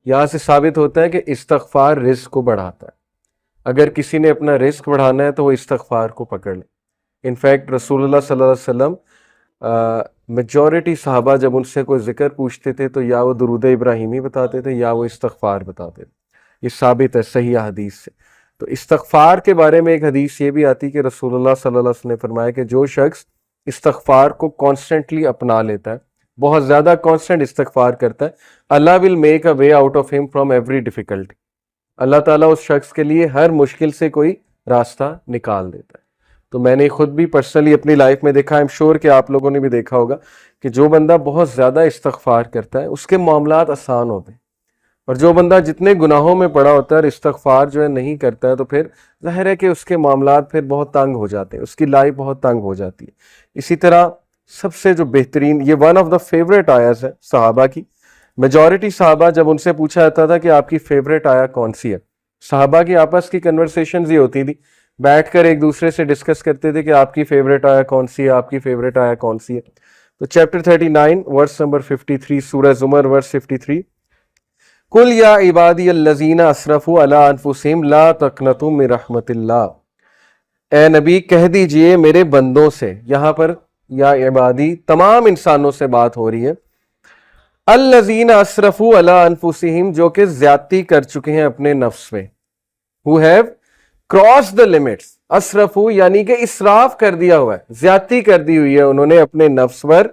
यहाँ से साबित होता है कि इस्तगफार रिस्क को बढ़ाता है। अगर किसी ने अपना रिस्क बढ़ाना है तो वो इस्तगफार को पकड़ ले। इनफैक्ट रसूलुल्लाह सल्लल्लाहु अलैहि वसल्लम मेजॉरिटी सहाबा जब उनसे कोई जिक्र पूछते थे तो या वो दुरूद इब्राहिमी बताते थे या वो इस्तगफार बताते थे। ये साबित है सही हदीस से। तो इस्तगफार के बारे में एक हदीस ये भी आती है कि रसूलुल्लाह सल्लल्लाहु अलैहि वसल्लम ने फरमाया कि जो शख्स इस्तगफार को कॉन्स्टेंटली अपना लेता है, बहुत ज़्यादा कॉन्स्टेंट इस्तगफार करता है, Allah will make a way out of him from every difficulty. अल्लाह ताला उस शख्स के लिए हर मुश्किल से कोई रास्ता निकाल देता है। तो मैंने खुद भी पर्सनली अपनी लाइफ में देखा, आई एम श्योर कि आप लोगों ने भी देखा होगा कि जो बंदा बहुत ज़्यादा इस्तगफार करता है उसके मामलात आसान होते हैं, और जो बंदा जितने गुनाहों में पड़ा होता है और इस्तगफार जो है नहीं करता है तो फिर जाहिर है कि उसके मामलात फिर बहुत तंग हो जाते हैं, उसकी लाइफ बहुत तंग हो जाती है। इसी तरह सबसे जो बेहतरीन, ये वन ऑफ द फेवरेट आयत है सहाबा की। मेजॉरिटी सहाबा जब उनसे पूछा जाता था कि आपकी फेवरेट आया कौन सी है, सहाबा की आपस की कन्वर्सेशंस ये होती थी, बैठकर एक दूसरे से डिस्कस करते थे कि आपकी फेवरेट आया कौन सी है, आपकी फेवरेट आया कौन सी है। तो चैप्टर 39 वर्स नंबर 53 सूरह जुमर वर्स 53, कुल या इबादी अल्लज़ीना असरफू अला अनफुसिहिम ला तक़नतू मिन रहमतिल्लाह। ए नबी कह दीजिए मेरे बंदों से, यहाँ पर या इबादी तमाम इंसानों से बात हो रही है, अल्लज़ीना असरफू अला अनफुसिहिम जो कि ज्यादती कर चुके हैं अपने नफ्स में, who have cross the limits. असरफू यानी कि इसराफ कर दिया हुआ है, ज्यादती कर दी हुई है उन्होंने अपने नफ्स पर।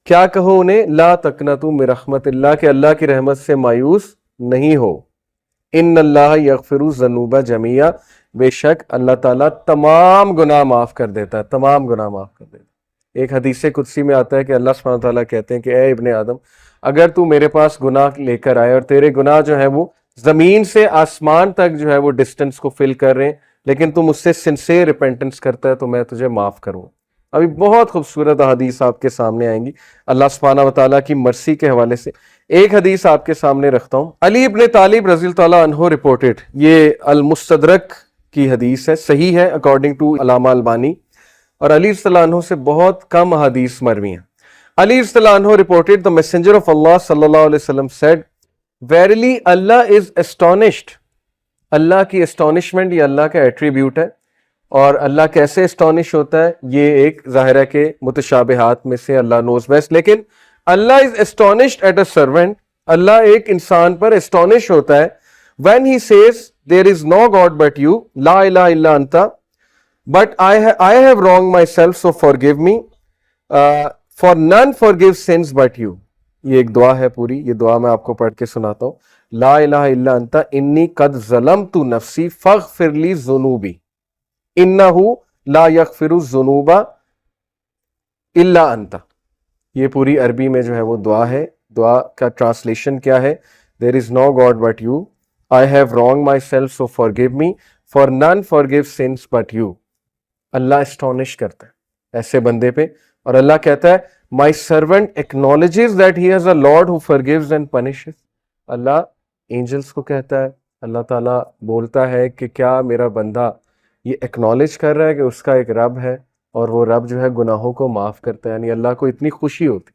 क्या कहो उन्हें, ला तकनतू मिन रहमतिल्लाह, के अल्लाह की रहमत से मायूस नहीं हो। इन्नल्लाह यगफिरु ज़ुनूबा जमीआ, बेशक अल्लाह ताला तमाम गुनाह माफ कर देता है, तमाम गुनाह माफ कर देता है। एक हदीस कुदसी में आता है कि अल्लाह सुब्हानहू व तआला कहते हैं कि ए इब्ने आदम, अगर तू मेरे पास गुनाह लेकर आए और तेरे गुनाह जो है वो जमीन से आसमान तक जो है वो डिस्टेंस को फिल कर रहे हैं, लेकिन तू मुझसे सिंसियर रिपेंटेंस करता है तो मैं तुझे माफ करूँ। अभी बहुत खूबसूरत हदीस आपके सामने आएंगी अल्लाह सुब्हानहू व तआला की मर्सी के हवाले से। एक हदीस आपके सामने रखता हूँ। अली इब्ने तालिब रज़ी ताला अन्हु रिपोर्टेड, ये अल मुस्तदरक की हदीस है, सही है अकॉर्डिंग टू अल्लामा अलबानी, और अली रज़ियल्लाहु अन्हु से बहुत कम हदीस मरवी हैं। अली रज़ियल्लाहु अन्हु रिपोर्टेड द मैसेंजर ऑफ अल्लाह सल्लल्लाहु अलैहि वसल्लम सेड, वेरिली अल्लाह इज एस्टोनिश्ड। अल्लाह की एस्टोनिशमेंट ये अल्लाह का एट्रीब्यूट है, और अल्लाह कैसे एस्टोनिश होता है ये एक जाहिर है कि मुतशाबिहात में से अल्लाह नोज बेस्ट, लेकिन Allah is astonished at a servant, अल्लाह एक इंसान पर एस्टोनिश होता है when he says there is no god but you, ला इलाहा इल्ला अंता, but I have wrong myself so forgive me, for none forgive sins but you. ये एक दुआ है पूरी, ये दुआ मैं आपको पढ़ के सुनाता हूँ। ला इलाहा इल्ला अंता इन्नी कद ज़लमतु नफ्सी फग़फ़िरली ज़ुनूबी इन्नहु ला यग़फ़िरु ज़ुनूबा इल्ला अंता। ये पूरी अरबी में जो है वो दुआ है। दुआ का ट्रांसलेशन क्या है, there is no god but you, I have wrong myself so forgive me, for none forgive sins but you. Allah astonish करता है ऐसे बंदे पे, और अल्लाह कहता है my servant acknowledges that he has a lord who forgives and punishes. Allah angels को कहता है, अल्लाह ताला बोलता है कि क्या मेरा बंदा ये एक्नॉलेज कर रहा है कि उसका एक रब है और वो रब जो है गुनाहों को माफ़ करता है, यानी अल्लाह को इतनी खुशी होती।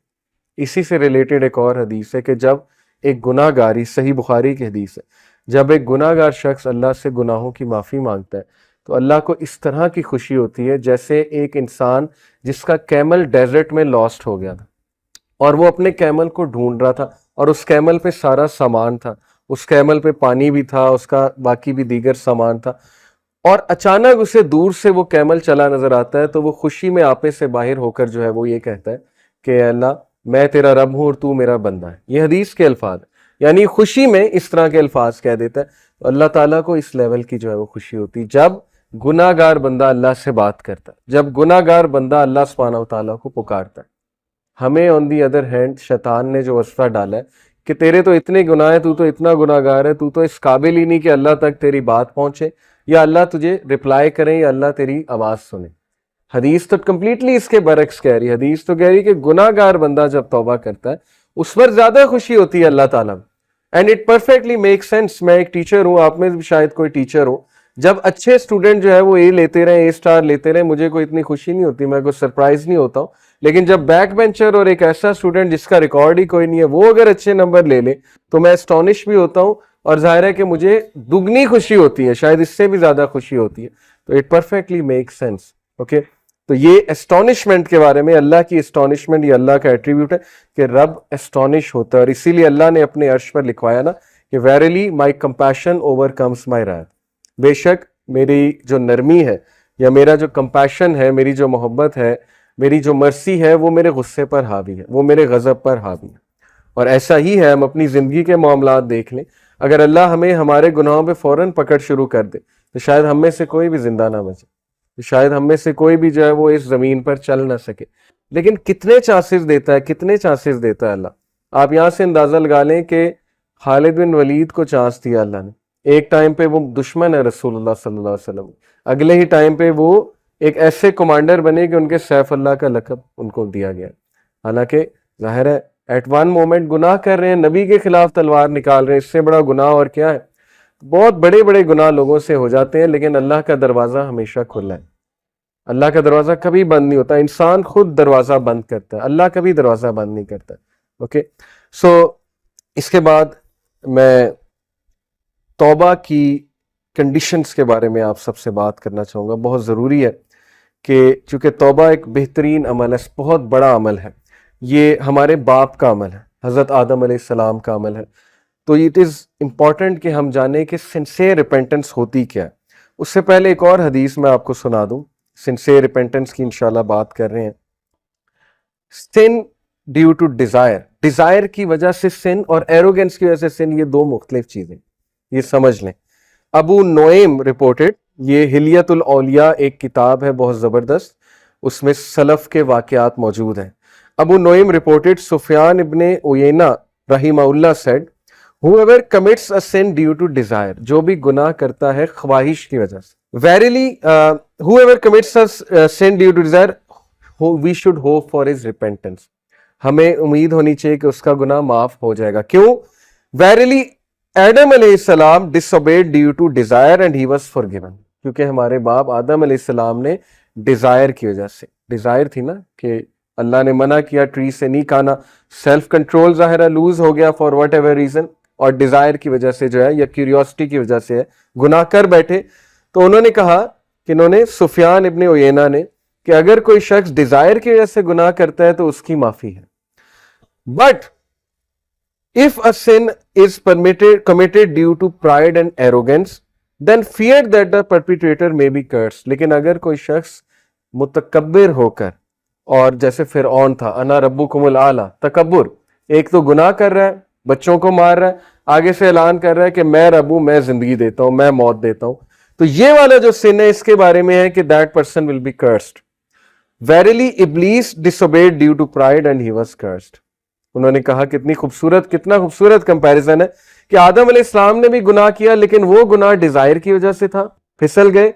इसी से रिलेटेड एक और हदीस है कि जब एक गुनाहगारी, सही बुखारी की हदीस है, जब एक गुनाहगार शख्स अल्लाह से गुनाहों की माफ़ी मांगता है तो अल्लाह को इस तरह की खुशी होती है जैसे एक इंसान जिसका कैमल डेजर्ट में लॉस्ट हो गया था और वो अपने कैमल को ढूंढ रहा था, और उस कैमल पे सारा सामान था, उस कैमल पे पानी भी था, उसका बाकी भी दीगर सामान था, और अचानक उसे दूर से वो कैमल चला नजर आता है तो वो खुशी में आपे से बाहर होकर जो है वो ये कहता है कि अल्लाह मैं तेरा रब हूँ और तू मेरा बंदा है। ये हदीस के अल्फाज, यानी खुशी में इस तरह के अल्फाज कह देता है। तो अल्लाह ताला को इस लेवल की जो है वो खुशी होती जब गुनाहगार बंदा अल्लाह से बात करता है, जब गुनाहगार बंदा अल्लाह सुब्हानहू व तआला को पुकारता है। हमें ऑन दी अदर हैंड शैतान ने जो वस्फा डाला है कि तेरे तो इतने गुनाह है, तू तो इतना गुनाहगार है, तू तो इस काबिल ही नहीं कि अल्लाह तक तेरी बात पहुंचे या अल्लाह तुझे रिप्लाई करे या अल्लाह तेरी आवाज सुने। हदीस तो कंप्लीटली इसके बरक्स कह रही है। हदीस तो कह रही है कि गुनाहगार बंदा जब तौबा करता है उस पर ज्यादा खुशी होती है अल्लाह ताला। And it perfectly make sense. मैं एक टीचर हूँ, आप में भी शायद कोई टीचर हो, जब अच्छे स्टूडेंट जो है वो ए लेते रहे, ए स्टार लेते रहे, मुझे कोई इतनी खुशी नहीं होती, मैं कोई सरप्राइज नहीं होता हूँ। लेकिन जब बैक बेंचर और एक ऐसा स्टूडेंट जिसका रिकॉर्ड ही कोई नहीं है, वो अगर अच्छे नंबर ले ले, तो मैं एस्टॉनिश भी होता हूँ, और जाहिर है कि मुझे दुगनी खुशी होती है, शायद इससे भी ज्यादा खुशी होती है। तो it perfectly make sense. Okay, तो ये एस्टॉनिशमेंट के बारे में, अल्लाह की एस्टॉनिशमेंट, ये अल्लाह का एट्रीब्यूट है कि रब एस्टॉनिश होता है, और इसीलिए अल्लाह ने अपने अर्श पर लिखवाया ना कि वेरिली माई कंपैशन ओवरकम्स माई रायत, बेशक मेरी जो नरमी है या मेरा जो कंपैशन है, मेरी जो मोहब्बत है, मेरी जो मर्सी है, वो मेरे गुस्से पर हावी है, वो मेरे गजब पर हावी है। और ऐसा ही है, हम अपनी जिंदगी के मामलात देख लें, अगर अल्लाह हमें हमारे गुनाहों पे फौरन पकड़ शुरू कर दे तो शायद हम में से कोई भी जिंदा ना बचे, तो शायद हम में से कोई भी जो है वो इस जमीन पर चल ना सके। लेकिन कितने चांसेस देता है, कितने चांसेस देता है अल्लाह। आप यहां से अंदाजा लगा लें कि खालिद बिन वलीद को चांस दिया अल्लाह ने, एक टाइम पे वो दुश्मन है रसूलुल्लाह सल्लल्लाहु अलैहि वसल्लम, अगले ही टाइम पे वो एक ऐसे कमांडर बने कि उनके सैफ अल्लाह का लक़ब उनको दिया गया। हालांकि जाहिर है एट वन मोमेंट गुनाह कर रहे हैं, नबी के खिलाफ तलवार निकाल रहे हैं, इससे बड़ा गुनाह और क्या है। बहुत बड़े बड़े गुनाह लोगों से हो जाते हैं, लेकिन अल्लाह का दरवाजा हमेशा खुला है, अल्लाह का दरवाजा कभी बंद नहीं होता। इंसान खुद दरवाजा बंद करता है, अल्लाह कभी दरवाजा बंद नहीं करता। ओके, सो इसके बाद मैं तौबा की कंडीशंस के बारे में आप सबसे बात करना चाहूँगा। बहुत ज़रूरी है कि चूँकि तौबा एक बेहतरीन अमल है, बहुत बड़ा अमल है, ये हमारे बाप का अमल है, हज़रत आदम अलैहिस्सलाम का अमल है। तो इट इज़ इम्पॉर्टेंट कि हम जाने कि सिंसियर रिपेंटेंस होती क्या है। उससे पहले एक और हदीस मैं आपको सुना दूँ, सिंसियर रिपेंटेंस की इंशाल्लाह बात कर रहे हैं। सिन ड्यू टू डिज़ायर, डिज़ायर की वजह से सिन और एरोगेंस की वजह से सिन, ये दो मुख्तलिफ चीज़ें, ये समझ लें। अबू नोएम रिपोर्टेड, ये हिलियतुल औलिया एक किताब है बहुत ज़बरदस्त, उसमें सलफ़ के वाक़यात मौजूद हैं। अबू नोएम रिपोर्टेड सुफियान इब्ने उयैना रहीमहुल्लाह said, whoever commits a sin due to desire, जो भी गुनाह करता है ख्वाहिश की वजह से, verily whoever commits a sin due to desire, we should hope for his repentance, हमें उम्मीद होनी चाहिए कि उसका गुनाह माफ हो जाएगा। क्यों? verily आदम अलैहिस्सलाम disobeyed due to desire and he was forgiven, क्योंकि हमारे बाप आदम अलैहिस्सलाम ने डिजायर की वजह से, डिजायर थी ना कि अल्लाह ने मना किया ट्री से नहीं खाना, सेल्फ कंट्रोल ज़ाहिर लूज हो गया फॉर वट एवर रीजन, और डिजायर की वजह से जो है या क्यूरियोसिटी की वजह से है, गुनाह कर बैठे। तो उन्होंने कहा कि इन्होंने सुफियान इब्ने उयैना ने कि अगर कोई शख्स डिजायर की वजह से गुनाह करता है तो उसकी माफी है, but if a sin is committed due to pride and arrogance then fear that the perpetrator may be cursed, लेकिन अगर कोई शख्स मुतकब्बिर होकर, और जैसे फिरऔन था, अना रब्बुकुमुल आला, तकब्बुर, एक तो गुनाह कर रहा है, बच्चों को मार रहा है, आगे से ऐलान कर रहा है कि मैं रब हूं, मैं जिंदगी देता हूं, मैं मौत देता हूं, तो ये वाला जो सिन है इसके बारे में है कि that person will be cursed. Verily इब्लीस disobeyed due to pride and he was cursed. उन्होंने कहा कितनी खूबसूरत, कितना खूबसूरत कंपैरिजन है कि आदम अलैहिस्सलाम ने भी गुनाह किया, लेकिन वो गुनाह डिजायर की वजह से था, फिसल गए,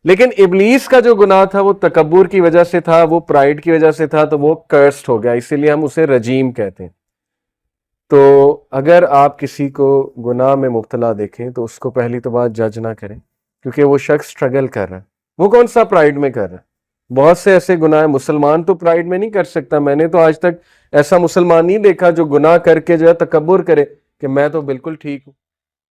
लेकिन इब्लीस का जो गुनाह था वो तकब्बुर की वजह से था, वो प्राइड की वजह से था, तो वो कर्स्ड हो गया, इसीलिए हम उसे रजीम कहते हैं। तो अगर आप किसी को गुनाह में मुब्तला देखें तो उसको पहली तो बात जज ना करें, क्योंकि वो शख्स स्ट्रगल कर रहा है, वो कौन सा प्राइड में कर रहा है। बहुत से ऐसे गुनाह है, मुसलमान तो प्राइड में नहीं कर सकता, मैंने तो आज तक ऐसा मुसलमान नहीं देखा जो गुनाह करके जो है तकब्बुर करे कि मैं तो बिल्कुल ठीक हूं।